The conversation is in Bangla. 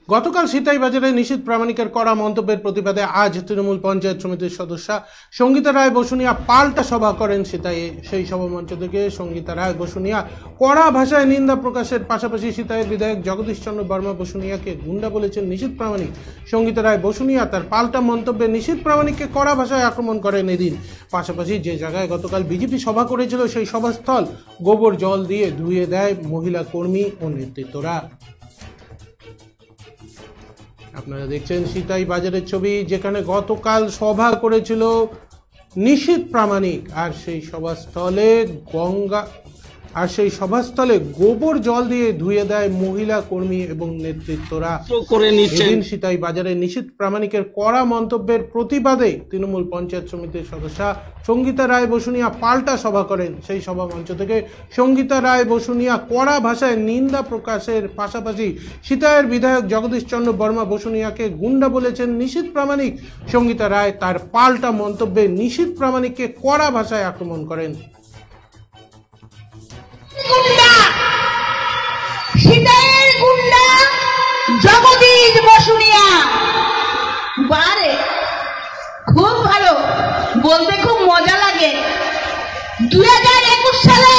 গতকাল সিতাই বাজারে নিশীথ প্রামাণিকের কড়া মন্তব্যের প্রতিবাদে আজ তৃণমূল পঞ্চায়েত সমিতির সদস্যা সঙ্গীতা রায় বসুনিয়া পাল্টা সভা করেন সিতাইয়ে। সেই সভামঞ্চ থেকে সঙ্গীতা রায় বসুনিয়া কড়া ভাষায় নিন্দা প্রকাশের পাশাপাশি সিতাইয়ের বিধায়ক জগদীশ চন্দ্র বর্মা বসুনিয়াকে গুন্ডা বলেছেন নিশীথ প্রামাণিক। সঙ্গীতা রায় বসুনিয়া তার পাল্টা মন্তব্যে নিশীথ প্রামাণিককে কড়া ভাষায় আক্রমণ করেন এদিন। পাশাপাশি যে জায়গায় গতকাল বিজেপি সভা করেছিল সেই সভাস্থল গোবর জল দিয়ে ধুয়ে দেয় মহিলা কর্মী ও নেতৃত্বরা। আপনারা দেখছেন সিতাই বাজারের ছবি, যেখানে গতকাল সভা করেছিল নিশীথ প্রামাণিক, আর সেই সভাস্থলে গোবর জল দিয়ে ধুয়ে দেয় মহিলা কর্মী এবং নেতৃত্বরা। এদিন সিতাই বাজারে নিশীথ প্রামাণিকের কড়া মন্তব্যের প্রতিবাদে তৃণমূল পঞ্চায়েত সমিতির সদস্যা সঙ্গীতা রায় বসুনিয়া পাল্টা সভা করেন। সেই সভা মঞ্চ থেকে সঙ্গীতা রায় বসুনিয়া কড়া ভাষায় নিন্দা প্রকাশের পাশাপাশি সিতাইয়ের বিধায়ক জগদীশ চন্দ্র বর্মা বসুনিয়াকে গুন্ডা বলেছেন নিশীথ প্রামাণিক। সঙ্গীতা রায় তার পাল্টা মন্তব্যে নিশীথ প্রামাণিককে কড়া ভাষায় আক্রমণ করেন। সিতাইয়ের গুন্ডা জগদীশ বসুনিয়া, বারে খুব ভালো, বলতে খুব মজা লাগে। 2021 সালে